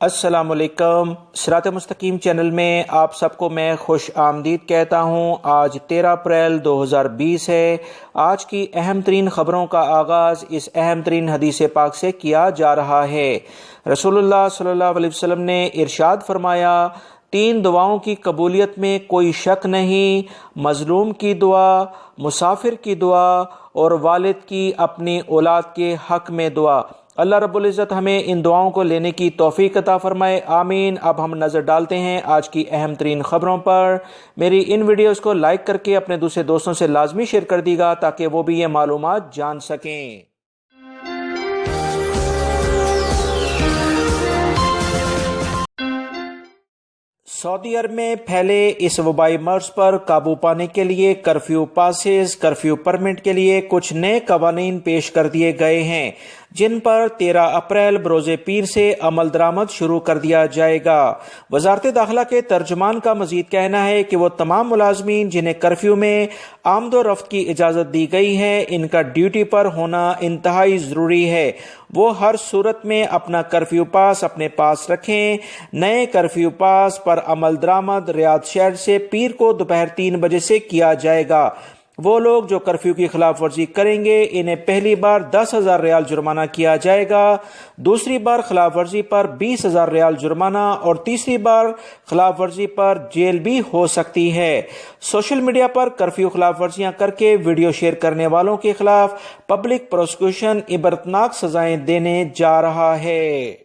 السلام علیکم۔ صراط مستقیم چینل میں آپ سب کو میں خوش آمدید کہتا ہوں۔ آج 13 اپریل 2020 ہے۔ آج کی اہم ترین خبروں کا آغاز اس اہم ترین حدیث پاک سے کیا جا رہا ہے۔ رسول اللہ صلی اللہ علیہ وسلم نے ارشاد فرمایا، 3 دعاؤں کی قبولیت میں کوئی شک نہیں، مظلوم کی دعا، مسافر کی دعا اور والد کی اپنی اولاد کے حق میں دعا۔ اللہ رب العزت ہمیں ان دعاؤں کو لینے کی توفیق عطا فرمائے، آمین۔ اب ہم نظر ڈالتے ہیں آج کی اہم ترین خبروں پر۔ میری ان ویڈیوز کو لائک کر کے اپنے دوسرے دوستوں سے لازمی شیئر کر دی گا تاکہ وہ بھی یہ معلومات جان سکیں۔ سعودی عرب میں پھیلے اس وبائی مرض پر قابو پانے کے لیے کرفیو پاسز، کرفیو پرمٹ کے لیے کچھ نئے قوانین پیش کر دیے گئے ہیں، جن پر 13 اپریل بروز پیر سے عمل درآمد شروع کر دیا جائے گا۔ وزارت داخلہ کے ترجمان کا مزید کہنا ہے کہ وہ تمام ملازمین جنہیں کرفیو میں آمد و رفت کی اجازت دی گئی ہے، ان کا ڈیوٹی پر ہونا انتہائی ضروری ہے۔ وہ ہر صورت میں اپنا کرفیو پاس اپنے پاس رکھیں۔ نئے کرفیو پاس پر عمل درآمد ریاض شہر سے پیر کو دوپہر 3 بجے سے کیا جائے گا۔ وہ لوگ جو کرفیو کی خلاف ورزی کریں گے انہیں پہلی بار 10,000 ریال جرمانہ کیا جائے گا، دوسری بار خلاف ورزی پر 20,000 ریال جرمانہ اور تیسری بار خلاف ورزی پر جیل بھی ہو سکتی ہے۔ سوشل میڈیا پر کرفیو خلاف ورزیاں کر کے ویڈیو شیئر کرنے والوں کے خلاف پبلک پروسیکیوشن عبرتناک سزائیں دینے جا رہا ہے۔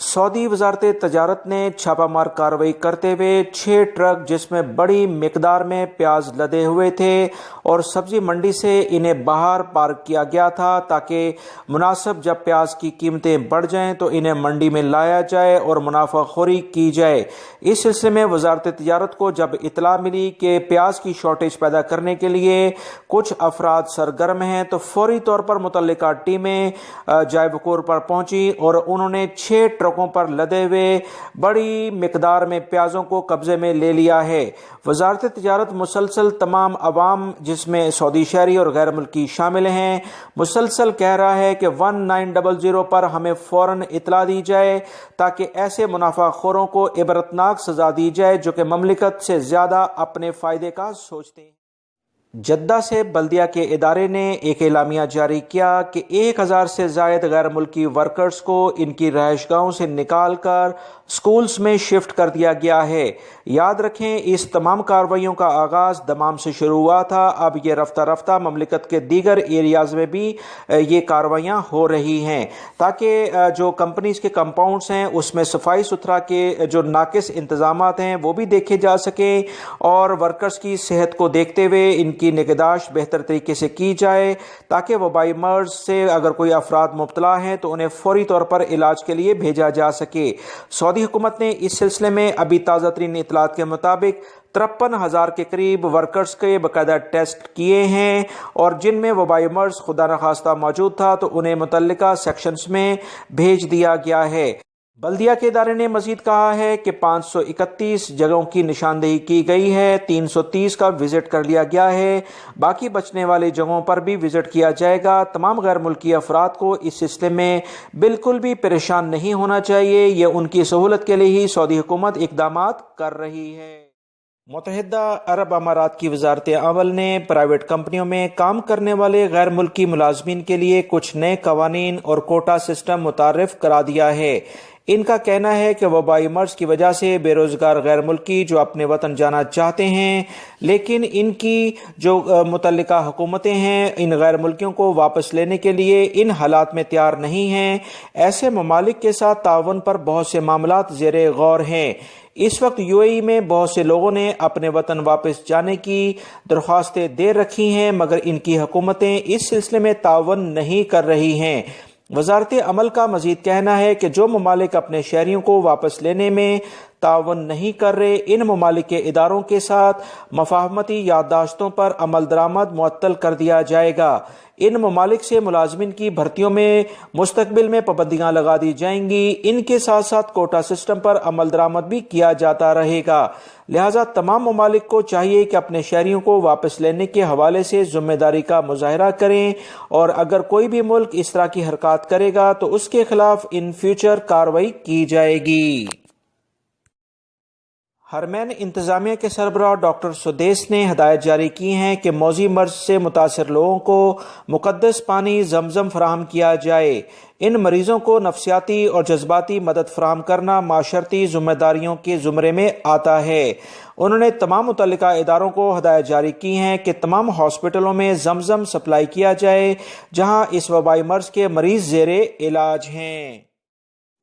سعودی وزارت تجارت نے چھاپہ مار کارروائی کرتے ہوئے 6 ٹرک جس میں بڑی مقدار میں پیاز لدے ہوئے تھے اور سبزی منڈی سے انہیں باہر پارک کیا گیا تھا تاکہ مناسب جب پیاز کی قیمتیں بڑھ جائیں تو انہیں منڈی میں لایا جائے اور منافع خوری کی جائے۔ اس سلسلے میں وزارت تجارت کو جب اطلاع ملی کہ پیاز کی شارٹیج پیدا کرنے کے لیے کچھ افراد سرگرم ہیں تو فوری طور پر متعلقہ ٹیمیں جائے وقوع پر پہنچی اور انہوں نے 6 ٹرکوں پر لدے ہوئے بڑی مقدار میں پیازوں کو قبضے میں لے لیا ہے۔ وزارت تجارت مسلسل تمام عوام جس میں سعودی شہری اور غیر ملکی شامل ہیں مسلسل کہہ رہا ہے کہ 1900 پر ہمیں فوراً اطلاع دی جائے تاکہ ایسے منافع خوروں کو عبرتناک سزا دی جائے جو کہ مملکت سے زیادہ اپنے فائدے کا سوچتے ہیں۔ جدہ سے بلدیہ کے ادارے نے ایک اعلامیہ جاری کیا کہ 1000 سے زائد غیر ملکی ورکرز کو ان کی رہائش گاہوں سے نکال کر سکولز میں شفٹ کر دیا گیا ہے۔ یاد رکھیں اس تمام کارروائیوں کا آغاز دمام سے شروع ہوا تھا، اب یہ رفتہ رفتہ مملکت کے دیگر ایریاز میں بھی یہ کارروائیاں ہو رہی ہیں تاکہ جو کمپنیز کے کمپاؤنڈز ہیں اس میں صفائی ستھرا کے جو ناقص انتظامات ہیں وہ بھی دیکھے جا سکیں اور ورکرز کی صحت کو دیکھتے ہوئے ان کی نگہداشت بہتر طریقے سے کی جائے تاکہ وبائی مرض سے اگر کوئی افراد مبتلا ہیں تو انہیں فوری طور پر علاج کے لیے بھیجا جا سکے۔ سعودی حکومت نے اس سلسلے میں ابھی تازہ ترین اطلاعات کے مطابق 53,000 کے قریب ورکرز کے باقاعدہ ٹیسٹ کیے ہیں اور جن میں وبائی مرض خدا نخواستہ موجود تھا تو انہیں متعلقہ سیکشنز میں بھیج دیا گیا ہے۔ بلدیہ کے ادارے نے مزید کہا ہے کہ 531 جگہوں کی نشاندہی کی گئی ہے، 330 کا وزٹ کر لیا گیا ہے، باقی بچنے والی جگہوں پر بھی وزٹ کیا جائے گا۔ تمام غیر ملکی افراد کو اس سلسلے میں بالکل بھی پریشان نہیں ہونا چاہیے، یہ ان کی سہولت کے لیے ہی سعودی حکومت اقدامات کر رہی ہے۔ متحدہ عرب امارات کی وزارت عمل نے پرائیویٹ کمپنیوں میں کام کرنے والے غیر ملکی ملازمین کے لیے کچھ نئے قوانین اور کوٹا سسٹم متعارف کرا دیا ہے۔ ان کا کہنا ہے کہ وبائی مرض کی وجہ سے بے روزگار غیر ملکی جو اپنے وطن جانا چاہتے ہیں لیکن ان کی جو متعلقہ حکومتیں ہیں ان غیر ملکیوں کو واپس لینے کے لیے ان حالات میں تیار نہیں ہیں، ایسے ممالک کے ساتھ تعاون پر بہت سے معاملات زیر غور ہیں۔ اس وقت UAE میں بہت سے لوگوں نے اپنے وطن واپس جانے کی درخواستیں دے رکھی ہیں مگر ان کی حکومتیں اس سلسلے میں تعاون نہیں کر رہی ہیں۔ وزارت عمل کا مزید کہنا ہے کہ جو ممالک اپنے شہریوں کو واپس لینے میں تعاون نہیں کر رہے ان ممالک کے اداروں کے ساتھ مفاہمتی یادداشتوں پر عمل درآمد معطل کر دیا جائے گا۔ ان ممالک سے ملازمین کی بھرتیوں میں مستقبل میں پابندیاں لگا دی جائیں گی۔ ان کے ساتھ ساتھ کوٹا سسٹم پر عمل درآمد بھی کیا جاتا رہے گا۔ لہٰذا تمام ممالک کو چاہیے کہ اپنے شہریوں کو واپس لینے کے حوالے سے ذمہ داری کا مظاہرہ کریں، اور اگر کوئی بھی ملک اس طرح کی حرکات کرے گا تو اس کے خلاف ان فیوچر کارروائی کی جائے گی۔ حرمین انتظامیہ کے سربراہ ڈاکٹر سدیس نے ہدایت جاری کی ہیں کہ موذی مرض سے متاثر لوگوں کو مقدس پانی زمزم فراہم کیا جائے۔ ان مریضوں کو نفسیاتی اور جذباتی مدد فراہم کرنا معاشرتی ذمہ داریوں کے زمرے میں آتا ہے۔ انہوں نے تمام متعلقہ اداروں کو ہدایت جاری کی ہیں کہ تمام ہاسپٹلوں میں زمزم سپلائی کیا جائے جہاں اس وبائی مرض کے مریض زیر علاج ہیں۔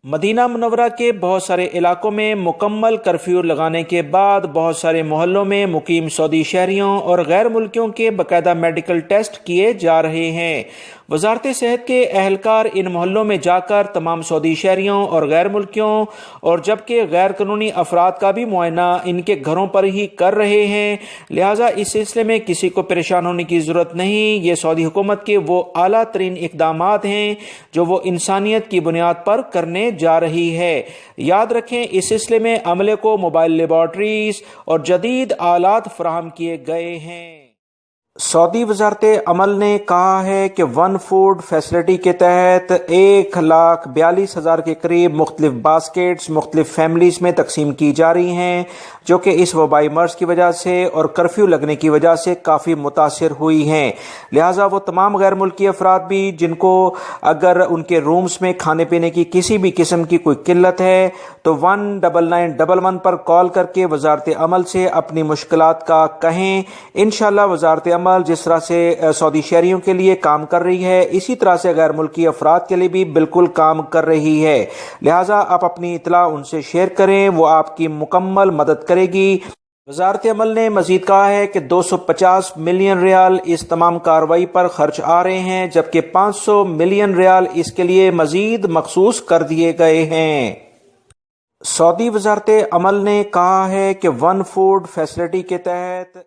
مدینہ منورہ کے بہت سارے علاقوں میں مکمل کرفیو لگانے کے بعد بہت سارے محلوں میں مقیم سعودی شہریوں اور غیر ملکیوں کے باقاعدہ میڈیکل ٹیسٹ کیے جا رہے ہیں۔ وزارت صحت کے اہلکار ان محلوں میں جا کر تمام سعودی شہریوں اور غیر ملکیوں اور جبکہ غیر قانونی افراد کا بھی معائنہ ان کے گھروں پر ہی کر رہے ہیں۔ لہٰذا اس سلسلے میں کسی کو پریشان ہونے کی ضرورت نہیں۔ یہ سعودی حکومت کے وہ اعلیٰ ترین اقدامات ہیں جو وہ انسانیت کی بنیاد پر کرنے جا رہی ہے۔ یاد رکھیں اس سلسلے میں عملے کو موبائل لیبارٹریز اور جدید آلات فراہم کیے گئے ہیں۔ سعودی وزارت عمل نے کہا ہے کہ ون فوڈ فیسلٹی کے تحت 1,42,000 کے قریب مختلف باسکٹس مختلف فیملیز میں تقسیم کی جا رہی ہیں جو کہ اس وبائی مرض کی وجہ سے اور کرفیو لگنے کی وجہ سے کافی متاثر ہوئی ہیں۔ لہٰذا وہ تمام غیر ملکی افراد بھی جن کو اگر ان کے رومز میں کھانے پینے کی کسی بھی قسم کی کوئی قلت ہے تو 19911 پر کال کر کے وزارت عمل سے اپنی مشکلات کا کہیں۔ انشاءاللہ وزارت عمل جس طرح سے سعودی شہریوں کے لیے کام کر رہی ہے اسی طرح سے غیر ملکی افراد کے لیے بھی بالکل کام کر رہی ہے۔ لہٰذا آپ اپنی اطلاع ان سے شیئر کریں، وہ آپ کی مکمل مدد کرے گی۔ وزارت عمل نے مزید کہا ہے کہ 250 ملین ریال اس تمام کارروائی پر خرچ آ رہے ہیں جبکہ 500 ملین ریال اس کے لیے مزید مخصوص کر دیے گئے ہیں۔ سعودی وزارت عمل نے کہا ہے کہ ون فوڈ فیسلٹی کے تحت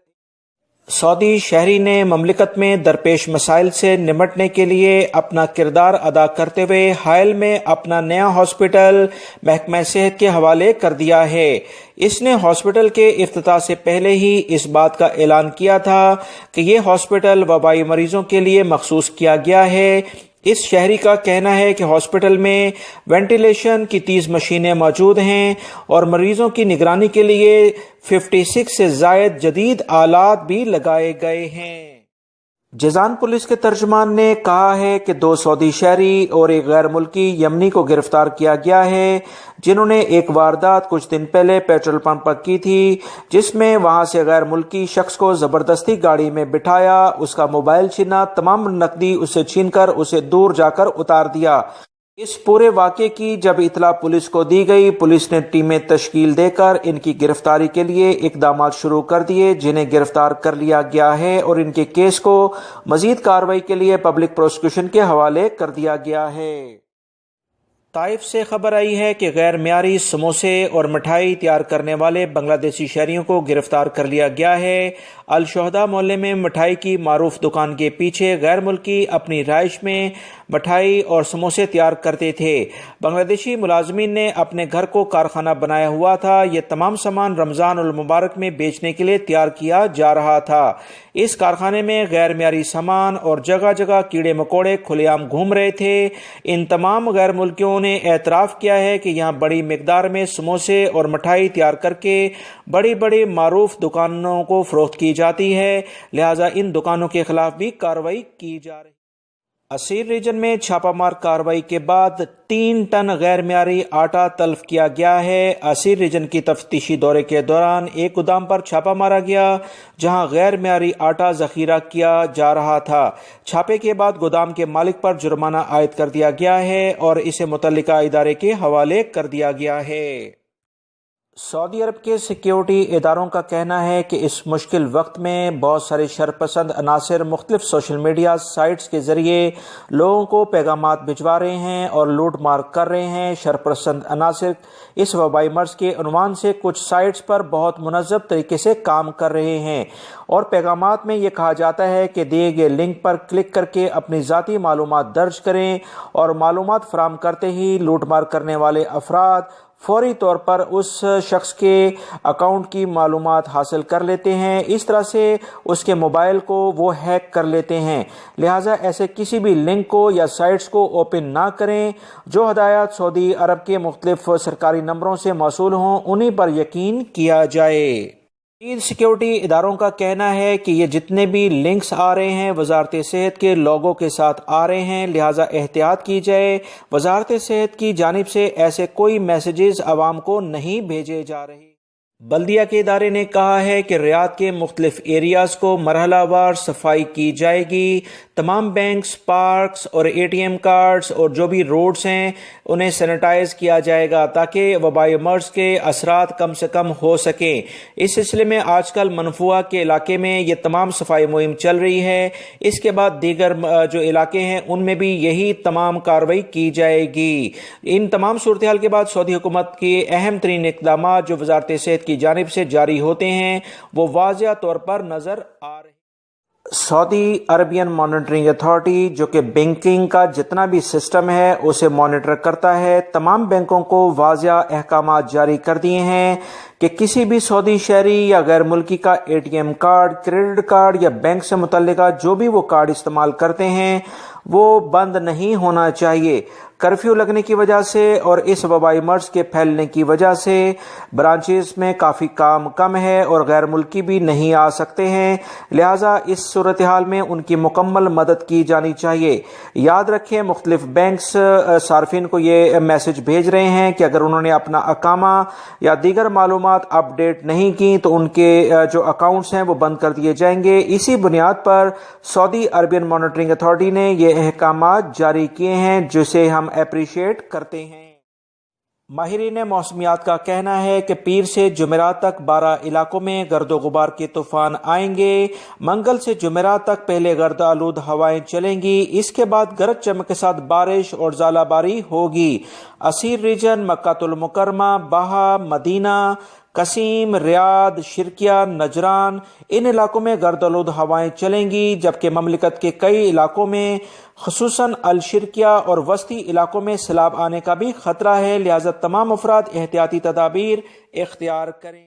سعودی شہری نے مملکت میں درپیش مسائل سے نمٹنے کے لیے اپنا کردار ادا کرتے ہوئے حائل میں اپنا نیا ہاسپٹل محکمہ صحت کے حوالے کر دیا ہے۔ اس نے ہاسپٹل کے افتتاح سے پہلے ہی اس بات کا اعلان کیا تھا کہ یہ ہاسپٹل وبائی مریضوں کے لیے مخصوص کیا گیا ہے۔ اس شہری کا کہنا ہے کہ ہاسپٹل میں وینٹیلیشن کی 30 مشینیں موجود ہیں اور مریضوں کی نگرانی کے لیے 56 سے زائد جدید آلات بھی لگائے گئے ہیں۔ جازان پولیس کے ترجمان نے کہا ہے کہ 2 سعودی شہری اور ایک غیر ملکی یمنی کو گرفتار کیا گیا ہے جنہوں نے ایک واردات کچھ دن پہلے پیٹرول پمپ پر کی تھی جس میں وہاں سے غیر ملکی شخص کو زبردستی گاڑی میں بٹھایا، اس کا موبائل چھینا، تمام نقدی اسے چھین کر اسے دور جا کر اتار دیا۔ اس پورے واقعے کی جب اطلاع پولیس کو دی گئی، پولیس نے ٹیمیں تشکیل دے کر ان کی گرفتاری کے لیے اقدامات شروع کر دیے جنہیں گرفتار کر لیا گیا ہے اور ان کے کیس کو مزید کارروائی کے لیے پبلک پروسیکیوشن کے حوالے کر دیا گیا ہے۔ طائف سے خبر آئی ہے کہ غیر معیاری سموسے اور مٹھائی تیار کرنے والے بنگلہ دیشی شہریوں کو گرفتار کر لیا گیا ہے۔ الشہداء محلے میں مٹھائی کی معروف دکان کے پیچھے غیر ملکی اپنی رہائش میں مٹھائی اور سموسے تیار کرتے تھے۔ بنگلہ دیشی ملازمین نے اپنے گھر کو کارخانہ بنایا ہوا تھا۔ یہ تمام سامان رمضان المبارک میں بیچنے کے لیے تیار کیا جا رہا تھا۔ اس کارخانے میں غیر معیاری سامان اور جگہ جگہ کیڑے مکوڑے کھلے عام گھوم رہے تھے۔ ان تمام غیر ملکیوں نے اعتراف کیا ہے کہ یہاں بڑی مقدار میں سموسے اور مٹھائی تیار کر کے بڑی بڑی معروف دکانوں کو فروخت کی جاتی ہے، لہٰذا ان دکانوں کے خلاف بھی کارروائی کی جا رہی ہے۔ اسیر ریجن میں چھاپہ مار کارروائی کے بعد 3 ٹن غیر معیاری آٹا تلف کیا گیا ہے۔ اسیر ریجن کی تفتیشی دورے کے دوران ایک گودام پر چھاپہ مارا گیا جہاں غیر معیاری آٹا ذخیرہ کیا جا رہا تھا۔ چھاپے کے بعد گودام کے مالک پر جرمانہ عائد کر دیا گیا ہے اور اسے متعلقہ ادارے کے حوالے کر دیا گیا ہے۔ سعودی عرب کے سیکیورٹی اداروں کا کہنا ہے کہ اس مشکل وقت میں بہت سارے شرپسند عناصر مختلف سوشل میڈیا سائٹس کے ذریعے لوگوں کو پیغامات بھجوا رہے ہیں اور لوٹ مار کر رہے ہیں۔ شرپسند عناصر اس وبائی مرض کے عنوان سے کچھ سائٹس پر بہت منظم طریقے سے کام کر رہے ہیں اور پیغامات میں یہ کہا جاتا ہے کہ دیے گئے لنک پر کلک کر کے اپنی ذاتی معلومات درج کریں اور معلومات فراہم کرتے ہی لوٹ مار کرنے والے افراد فوری طور پر اس شخص کے اکاؤنٹ کی معلومات حاصل کر لیتے ہیں۔ اس طرح سے اس کے موبائل کو وہ ہیک کر لیتے ہیں، لہٰذا ایسے کسی بھی لنک کو یا سائٹس کو اوپن نہ کریں۔ جو ہدایات سعودی عرب کے مختلف سرکاری نمبروں سے موصول ہوں انہی پر یقین کیا جائے۔ سیکیورٹی اداروں کا کہنا ہے کہ یہ جتنے بھی لنکس آ رہے ہیں وزارت صحت کے لوگوں کے ساتھ آ رہے ہیں، لہٰذا احتیاط کی جائے۔ وزارت صحت کی جانب سے ایسے کوئی میسیجز عوام کو نہیں بھیجے جا رہے۔ بلدیہ کے ادارے نے کہا ہے کہ ریاض کے مختلف ایریاز کو مرحلہ وار صفائی کی جائے گی۔ تمام بینکس، پارکس اور اے ٹی ایم کارڈز اور جو بھی روڈز ہیں انہیں سینیٹائز کیا جائے گا تاکہ وبائی مرض کے اثرات کم سے کم ہو سکیں۔ اس سلسلے میں آج کل منفوعہ کے علاقے میں یہ تمام صفائی مہم چل رہی ہے۔ اس کے بعد دیگر جو علاقے ہیں ان میں بھی یہی تمام کارروائی کی جائے گی۔ ان تمام صورتحال کے بعد سعودی حکومت کے اہم ترین اقدامات جو وزارت صحت کی جانب سے جاری ہوتے ہیں وہ واضح طور پر نظر آ رہے ہیں۔ سعودی عربین مانیٹرنگ اتھارٹی جو کہ بینکنگ کا جتنا بھی سسٹم ہے اسے مانیٹر کرتا ہے، تمام بینکوں کو واضح احکامات جاری کر دیے ہیں کہ کسی بھی سعودی شہری یا غیر ملکی کا A T M card, credit card یا بینک سے متعلقہ جو بھی وہ کارڈ استعمال کرتے ہیں وہ بند نہیں ہونا چاہیے۔ کرفیو لگنے کی وجہ سے اور اس وبائی مرض کے پھیلنے کی وجہ سے برانچز میں کافی کام کم ہے اور غیر ملکی بھی نہیں آ سکتے ہیں، لہٰذا اس صورتحال میں ان کی مکمل مدد کی جانی چاہیے۔ یاد رکھیں مختلف بینکس صارفین کو یہ میسج بھیج رہے ہیں کہ اگر انہوں نے اپنا اقامہ یا دیگر معلومات اپ ڈیٹ نہیں کی تو ان کے جو اکاؤنٹس ہیں وہ بند کر دیے جائیں گے۔ اسی بنیاد پر سعودی عربین مانیٹرنگ اتھارٹی نے یہ احکامات جاری کیے ہیں جسے ہم اپریشیٹ کرتے ہیں۔ ماہرین موسمیات کا کہنا ہے کہ پیر سے جمعرات تک 12 علاقوں میں گرد و غبار کے طوفان آئیں گے۔ منگل سے جمعرات تک پہلے گرد آلود ہوائیں چلیں گی، اس کے بعد گرج چمک کے ساتھ بارش اور ژالہ باری ہوگی۔ عسیر ریجن، مکہ المکرمہ، باہا، مدینہ، قصیم، ریاض، شرقیہ، نجران، ان علاقوں میں گرد آلود ہوائیں چلیں گی، جبکہ مملکت کے کئی علاقوں میں خصوصاً الشرقیہ اور وسطی علاقوں میں سیلاب آنے کا بھی خطرہ ہے، لہذا تمام افراد احتیاطی تدابیر اختیار کریں۔